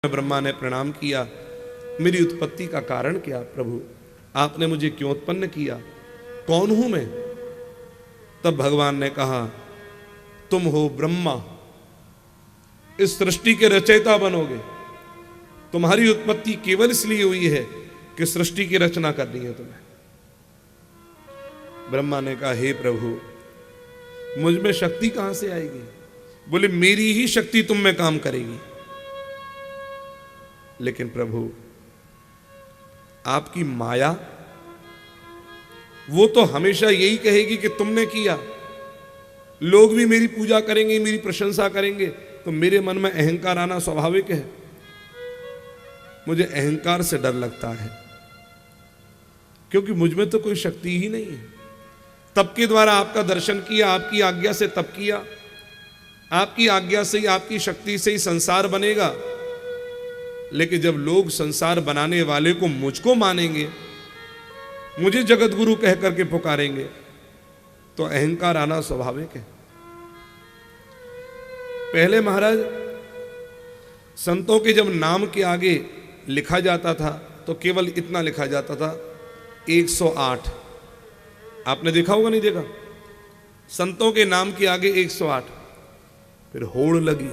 ब्रह्मा ने प्रणाम किया, मेरी उत्पत्ति का कारण क्या प्रभु, आपने मुझे क्यों उत्पन्न किया, कौन हूं मैं? तब भगवान ने कहा, तुम हो ब्रह्मा, इस सृष्टि के रचयिता बनोगे। तुम्हारी उत्पत्ति केवल इसलिए हुई है कि सृष्टि की रचना करनी है तुम्हें। ब्रह्मा ने कहा, हे प्रभु, मुझ में शक्ति कहां से आएगी? बोले, मेरी ही शक्ति तुम में काम करेगी। लेकिन प्रभु, आपकी माया वो तो हमेशा यही कहेगी कि तुमने किया। लोग भी मेरी पूजा करेंगे, मेरी प्रशंसा करेंगे, तो मेरे मन में अहंकार आना स्वाभाविक है। मुझे अहंकार से डर लगता है, क्योंकि मुझ में तो कोई शक्ति ही नहीं है। तप के द्वारा आपका दर्शन किया, आपकी आज्ञा से तप किया, आपकी आज्ञा से ही, आपकी शक्ति से ही संसार बनेगा। लेकिन जब लोग संसार बनाने वाले को मुझको मानेंगे, मुझे जगत गुरु कह करके पुकारेंगे, तो अहंकार आना स्वाभाविक है। पहले महाराज संतों के जब नाम के आगे लिखा जाता था तो केवल इतना लिखा जाता था, 108। आपने देखा होगा, नहीं देखा? संतों के नाम के आगे 108। फिर होड़ लगी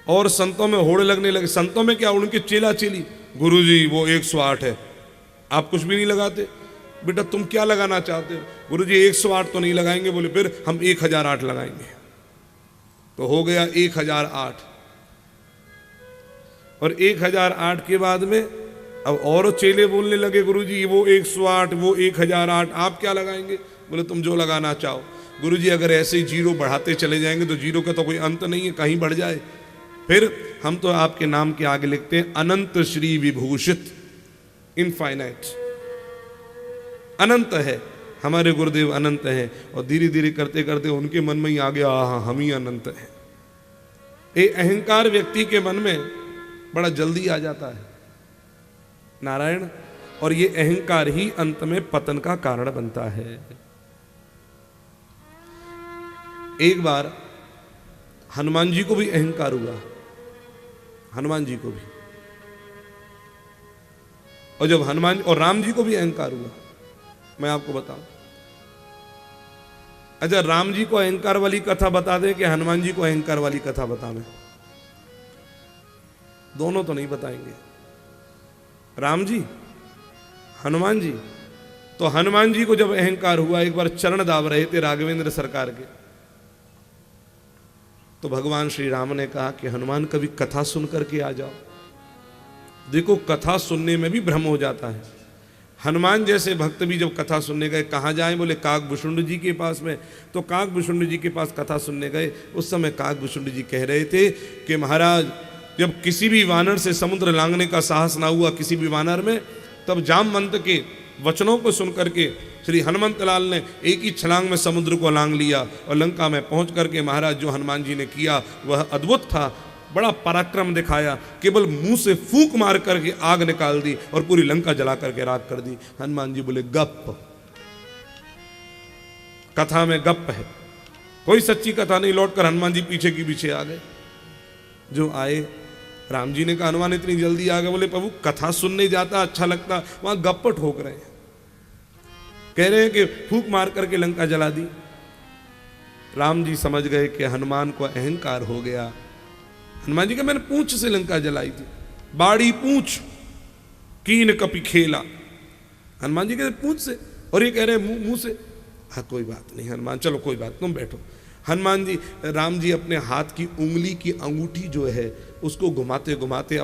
और संतों में होड़ लगने लगे। संतों में क्या, उनके चेला चेली, गुरुजी वो 108 है, आप कुछ भी नहीं लगाते। बेटा तुम क्या लगाना चाहते हो? गुरुजी 108 तो नहीं लगाएंगे। बोले, फिर हम 1008 लगाएंगे। तो हो गया 1008। और 1008 के बाद में अब और चेले बोलने लगे, गुरुजी वो 108, वो 1008, आप क्या लगाएंगे? बोले, तुम जो लगाना चाहो। गुरुजी अगर ऐसे ही जीरो बढ़ाते चले जाएंगे तो जीरो का तो कोई अंत नहीं है, कहीं बढ़ जाए। फिर हम तो आपके नाम के आगे लिखते हैं, अनंत श्री विभूषित, इनफाइनाइट, अनंत है। हमारे गुरुदेव अनंत हैं। और धीरे धीरे करते करते उनके मन में ही आ गया, हम ही अनंत हैं। ये अहंकार व्यक्ति के मन में बड़ा जल्दी आ जाता है, नारायण। और ये अहंकार ही अंत में पतन का कारण बनता है। एक बार हनुमान जी को भी अहंकार हुआ, हनुमान जी को भी। और जब हनुमान और राम जी को भी अहंकार हुआ, मैं आपको बताऊं। अच्छा, राम जी को अहंकार वाली कथा बता दें कि हनुमान जी को अहंकार वाली कथा बता दें? दोनों तो नहीं बताएंगे। राम जी, हनुमान जी। तो हनुमान जी को जब अहंकार हुआ, एक बार चरण दाब रहे थे राघवेंद्र सरकार के, तो भगवान श्री राम ने कहा कि हनुमान कभी कथा सुन करके आ जाओ। देखो, कथा सुनने में भी भ्रम हो जाता है। हनुमान जैसे भक्त भी जब कथा सुनने गए, कहाँ जाएं? बोले, काकभूषुंड जी के पास में। तो काकभूषुंड जी के पास कथा सुनने गए। उस समय काकभूषुंड जी कह रहे थे कि महाराज, जब किसी भी वानर से समुद्र लांघने का साहस ना हुआ किसी भी वानर में, तब जामवंत के वचनों को सुनकर के श्री हनुमंत लाल ने एक ही छलांग में समुद्र को लांघ लिया और लंका में पहुंच करके महाराज जो हनुमान जी ने किया वह अद्भुत था। बड़ा पराक्रम दिखाया। केवल मुंह से फूंक मार करके आग निकाल दी और पूरी लंका जला करके राख कर दी। हनुमान जी बोले, गप, कथा में गप है, कोई सच्ची कथा नहीं। लौटकर हनुमान जी पीछे की पीछे आ गए। जो आए, राम जी ने कहा, हनुमान इतनी जल्दी आ गए? बोले, प्रभु कथा सुनने जाता अच्छा लगता, वहां गप्प ठोक रहे हैं। कह रहे हैं कि फूंक मार करके लंका जला दी। राम जी समझ गए कि हनुमान को अहंकार हो गया। हनुमान जी का, मैंने पूंछ से लंका जलाई थी, बाड़ी पूंछ कीन कपि खेला। हनुमान जी कहते पूंछ से, और ये कह रहे हैं मुंह से। हाँ कोई बात नहीं हनुमान, चलो कोई बात, तुम बैठो। हनुमान जी, राम जी अपने हाथ की उंगली की अंगूठी जो है उसको घुमाते घुमाते